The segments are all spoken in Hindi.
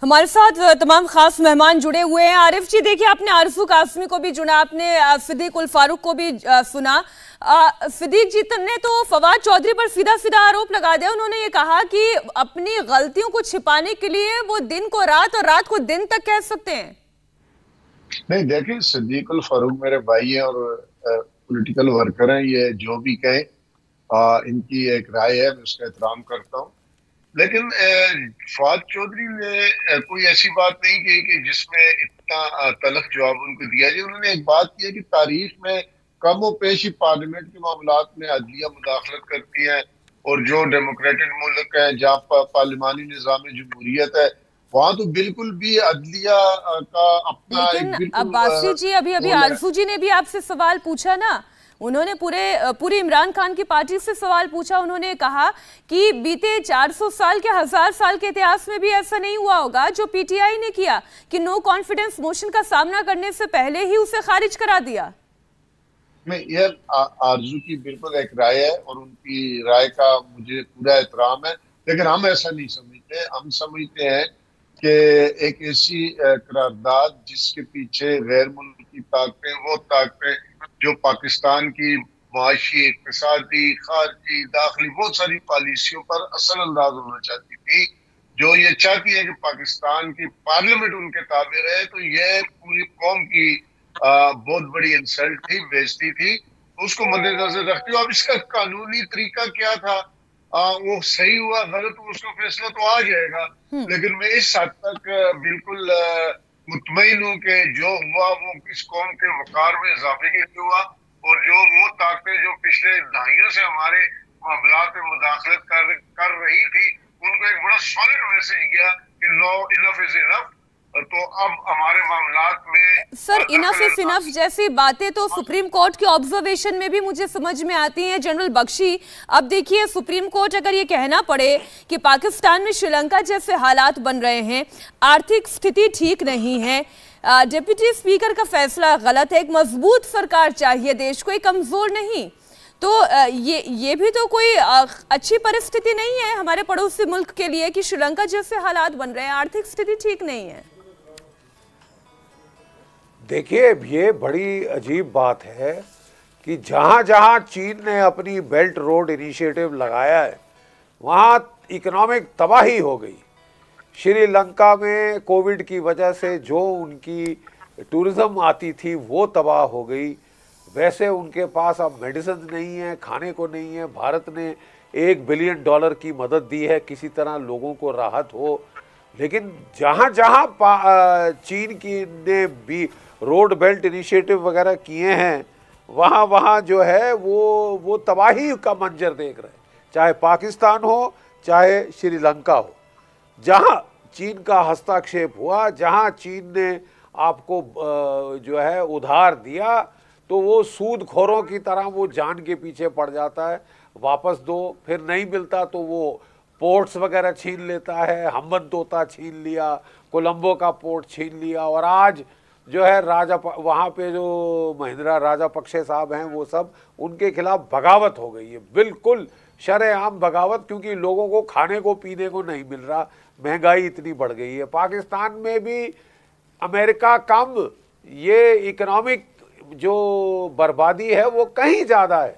हमारे साथ तमाम खास मेहमान जुड़े हुए हैं। आरिफ जी, देखिए, आपने आरजू कासमी को भी चुना, आपने सिद्दीक उल फारूक को भी सुना। सिद्दीक जी ने तो फवाद चौधरी पर सीधा सीधा आरोप लगा दिया। उन्होंने ये कहा कि अपनी गलतियों को छिपाने के लिए वो दिन को रात और रात को दिन तक कह सकते हैं। नहीं, देखिए, सिद्दीक उल फारूक मेरे भाई हैं और पॉलिटिकल वर्कर हैं। ये जो भी कहें, इनकी एक राय है, मैं उसका एहतराम करता हूँ। लेकिन फवाद चौधरी ने कोई ऐसी बात नहीं कही कि जिसमें इतना तलख जवाब उनको दिया जाए। उन्होंने एक बात की है कि तारीख में कम और पेशी पार्लियामेंट के मामलात में अदलिया मुदाखलत करती है, और जो डेमोक्रेटिक मुल्क है जहाँ पार्लिमानी निज़ाम जमहूरियत है, वहां तो बिल्कुल भी अदलिया का अपना लेकिन एक बिल्कुल अब्बासी जी, अभी अभी रोल है। आरजू जी ने भी आपसे सवाल पूछा ना। उन्होंने पूरी इमरान खान की पार्टी से सवाल पूछा। उन्होंने कहा कि बीते 400 साल के 1000 साल के इतिहास में भी ऐसा नहीं हुआ होगा जो पीटीआई ने किया कि नो कॉन्फिडेंस मोशन का सामना करने से पहले ही उसे खारिज करा दिया। नहीं, यह आरजू की बिल्कुल एक राय है और उनकी राय का मुझे पूरा एहतराम है। लेकिन हम ऐसा नहीं समझते। हम समझते हैं कि एक ऐसी करारदाद जिसके पीछे गैर मुल्की ताकतें, वो ताकतें जो पाकिस्तान की माशी, इक्तिसादी, खारजी, दाखिली बहुत सारी पॉलिसियों पर असल अंदाज होना चाहती थी, जो ये चाहती है कि पाकिस्तान की पार्लियामेंट उनके ताबे रहे, तो यह पूरी कौम की बहुत बड़ी इंसल्ट थी, बेइज्जती थी। उसको मद्देनजर रखती हूँ। अब इसका कानूनी तरीका क्या था, वो सही हुआ गलत हुआ, उसका फैसला तो आ जाएगा। लेकिन मैं इस हद तक बिल्कुल मुतमईन हूँ कि जो हुआ वो इस कौम के वकार में इजाफे के लिए हुआ, और जो वो ताकतें जो पिछले दहाइयों से हमारे मामलात में मुदाखलत कर रही थी, उनको एक बड़ा सॉलिड मैसेज गया कि नो, इनफ इज इनफ। तो अब हमारे मामलात में सर, इनफ इज इनफ जैसी बातें तो सुप्रीम कोर्ट के ऑब्जर्वेशन में भी मुझे समझ में आती हैं, जनरल बख्शी। अब देखिए, सुप्रीम कोर्ट अगर ये कहना पड़े कि पाकिस्तान में श्रीलंका जैसे हालात बन रहे हैं, आर्थिक स्थिति ठीक नहीं है, डिप्टी स्पीकर का फैसला गलत है, एक मजबूत सरकार चाहिए देश को, एक कमजोर नहीं, तो ये भी तो कोई अच्छी परिस्थिति नहीं है हमारे पड़ोसी मुल्क के लिए कि श्रीलंका जैसे हालात बन रहे हैं, आर्थिक स्थिति ठीक नहीं है। देखिए, ये बड़ी अजीब बात है कि जहाँ जहाँ चीन ने अपनी बेल्ट रोड इनिशिएटिव लगाया है, वहाँ इकोनॉमिक तबाही हो गई। श्रीलंका में कोविड की वजह से जो उनकी टूरिज्म आती थी वो तबाह हो गई। वैसे उनके पास अब मेडिसिन नहीं है, खाने को नहीं है। भारत ने $1 बिलियन की मदद दी है, किसी तरह लोगों को राहत हो। लेकिन जहाँ जहाँ चीन की ने भी रोड बेल्ट इनिशिएटिव वगैरह किए हैं, वहाँ वहाँ जो है वो तबाही का मंजर देख रहे हैं, चाहे पाकिस्तान हो चाहे श्रीलंका हो। जहाँ चीन का हस्तक्षेप हुआ, जहाँ चीन ने आपको जो है उधार दिया, तो वो सूदखोरों की तरह वो जान के पीछे पड़ जाता है, वापस दो, फिर नहीं मिलता तो वो पोर्ट्स वगैरह छीन लेता है। हम्बनतोता छीन लिया, कोलंबो का पोर्ट छीन लिया, और आज जो है वहाँ पे जो महिंद्रा राजापक्षे साहब हैं, वो सब उनके खिलाफ बगावत हो गई है, बिल्कुल शरेआम बगावत, क्योंकि लोगों को खाने को पीने को नहीं मिल रहा, महंगाई इतनी बढ़ गई है। पाकिस्तान में भी अमेरिका कम, ये इकोनॉमिक जो बर्बादी है वो कहीं ज़्यादा है।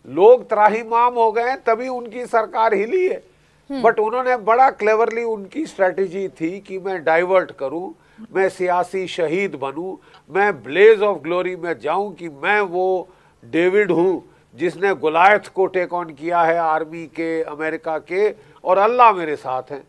लोग त्राहिमाम हो गए, तभी उनकी सरकार हिली है। बट उन्होंने बड़ा क्लेवरली, उनकी स्ट्रेटेजी थी कि मैं डाइवर्ट करूं, मैं सियासी शहीद बनूं, मैं ब्लेज ऑफ ग्लोरी में जाऊं, कि मैं वो डेविड हूं जिसने गुलायत को टेक ऑन किया है आर्मी के, अमेरिका के, और अल्लाह मेरे साथ हैं,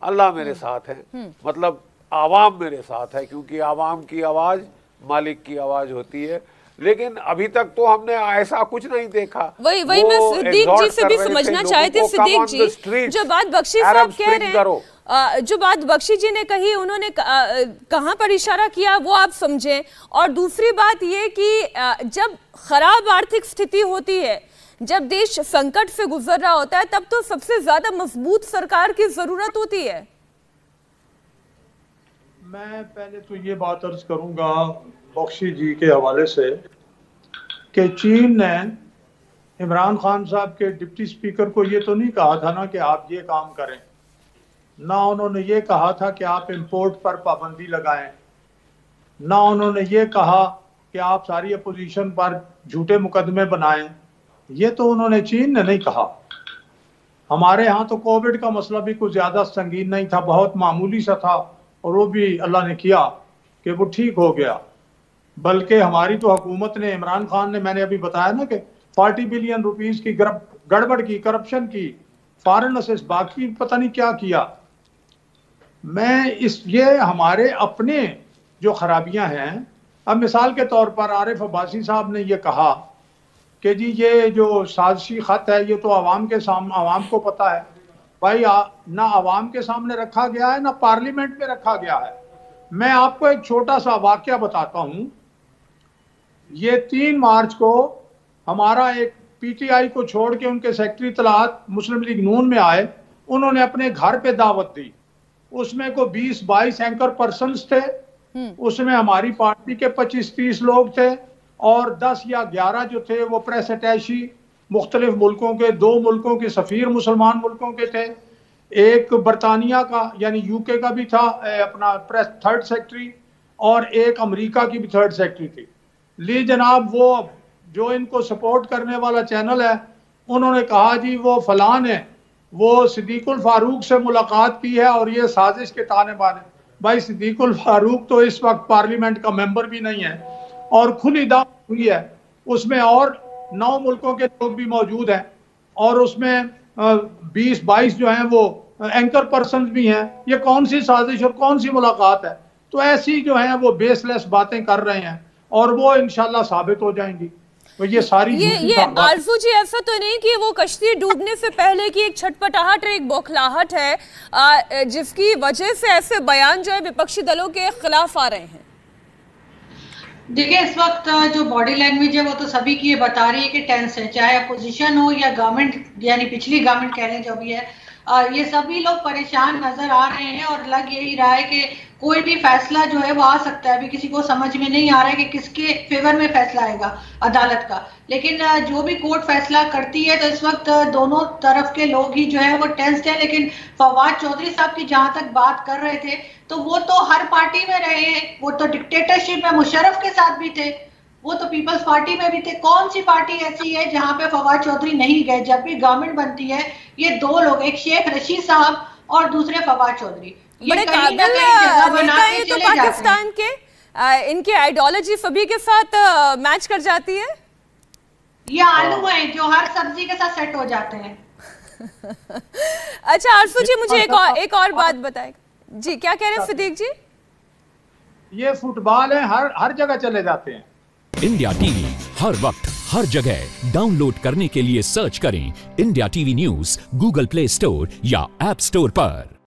अल्लाह मेरे साथ हैं, मतलब आवाम मेरे साथ है, क्योंकि आवाम की आवाज़ मालिक की आवाज़ होती है। लेकिन अभी तक तो हमने ऐसा कुछ नहीं देखा। वही मैं सिद्दीक जी से भी समझना चाहते। सिद्दीक जी, जो बात बख्शी साहब कह रहे हैं, जो बात बख्शी जी ने कही, उन्होंने कहां पर इशारा किया वो आप समझें। और दूसरी बात ये कि जब खराब आर्थिक स्थिति होती है, जब देश संकट से गुजर रहा होता है, तब तो सबसे ज्यादा मजबूत सरकार की जरूरत होती है। मैं पहले तो ये बात अर्ज करूंगा बख्शी जी के हवाले से कि चीन ने इमरान खान साहब के डिप्टी स्पीकर को ये तो नहीं कहा था ना कि आप ये काम करें। ना उन्होंने ये कहा था कि आप इंपोर्ट पर पाबंदी लगाएं, ना उन्होंने ये कहा कि आप सारी अपोजिशन पर झूठे मुकदमे बनाएं। ये तो उन्होंने, चीन ने नहीं कहा। हमारे यहाँ तो कोविड का मसला भी कुछ ज़्यादा संगीन नहीं था, बहुत मामूली सा था, और वो भी अल्लाह ने किया कि वो ठीक हो गया। बल्कि हमारी तो हुकूमत ने, इमरान खान ने, मैंने अभी बताया ना कि 40 बिलियन रुपीस की गड़बड़ की, करप्शन की, फॉरेन असेस, बाकी पता नहीं क्या किया। ये हमारे अपने जो खराबियां हैं। अब मिसाल के तौर पर आरिफ अब्बासी साहब ने ये कहा कि जी ये जो साजिशी खत है ये तो आवाम को पता है। भाई ना आवाम के सामने रखा गया है ना पार्लियामेंट में रखा गया है। मैं आपको एक छोटा सा वाकया बताता हूं। ये 3 मार्च को हमारा एक पीटीआई को छोड़ के उनके सेक्रेटरी इत्तलात मुस्लिम लीग नून में आए, उन्होंने अपने घर पे दावत दी। उसमें को 20-22 एंकर पर्सन्स थे, उसमें हमारी पार्टी के 25-30 लोग थे, और 10 या 11 जो थे वो प्रेस अटैची मुख्तलिफ मुल्कों के, 2 मुल्कों के सफ़ीर मुसलमान मुल्कों के थे, एक बरतानिया का यानी यूके का भी था अपना प्रेस 3rd सेक्रेटरी, और एक अमेरिका की भी 3rd सेक्रेटरी थी। ली जनाब वो जो इनको सपोर्ट करने वाला चैनल है, उन्होंने कहा जी वो फलान है, वो सिद्दीकुल फारूक से मुलाकात की है और ये साजिश के ताने बाने। भाई सिद्दीकुल फारूक तो इस वक्त पार्लियामेंट का मेंबर भी नहीं है, और खुली दावत हुई है, उसमें और 9 मुल्कों के लोग भी मौजूद हैं, और उसमें 20-22 जो हैं वो एंकर पर्सन भी हैं। ये कौन सी साजिश और कौन सी मुलाकात है? तो ऐसी जो है वो बेसलेस बातें कर रहे हैं, और वो इंशाल्लाह साबित हो जाएंगी। तो ये सारी ये आरजू जी, ऐसा तो नहीं कि वो कश्ती डूबने से पहले की एक छटपटाहट और एक बौखलाहट है जिसकी वजह से ऐसे बयान जो है विपक्षी दलों के खिलाफ आ रहे हैं? देखिए, इस वक्त जो बॉडी लैंग्वेज है वो तो सभी की ये बता रही है कि टेंस है, चाहे अपोजिशन हो या गवर्नमेंट, यानी पिछली गवर्नमेंट कह लें जो भी है, ये सभी लोग परेशान नजर आ रहे हैं, और लग यही रहा है कि कोई भी फैसला जो है वो आ सकता है। अभी किसी को समझ में नहीं आ रहा है कि किसके फेवर में फैसला आएगा अदालत का, लेकिन जो भी कोर्ट फैसला करती है तो इस वक्त दोनों तरफ के लोग ही जो है वो टेंस्ड है। लेकिन फवाद चौधरी साहब की जहां तक बात कर रहे थे, तो वो तो हर पार्टी में रहे हैं, वो तो डिक्टेटरशिप में मुशर्रफ के साथ भी थे, वो तो पीपल्स पार्टी में भी थे। कौन सी पार्टी ऐसी है जहां पे फवाद चौधरी नहीं गए? जब भी गवर्नमेंट बनती है ये 2 लोग, एक शेख रशीद साहब और दूसरे फवाद चौधरी, बड़े काबिल नेता है तो पाकिस्तान के, इनकी आइडियोलॉजी सभी के साथ मैच कर जाती है। ये आलू हैं जो हर सब्जी के साथ सेट हो जाते हैं। अच्छा आरजू जी, मुझे एक और बात बताएगा जी, क्या कह रहे हैं सिद्दीक जी? ये फुटबॉल है, हर जगह चले जाते हैं। इंडिया टीवी हर वक्त हर जगह डाउनलोड करने के लिए सर्च करें India TV news Google play store या ऐप स्टोर पर।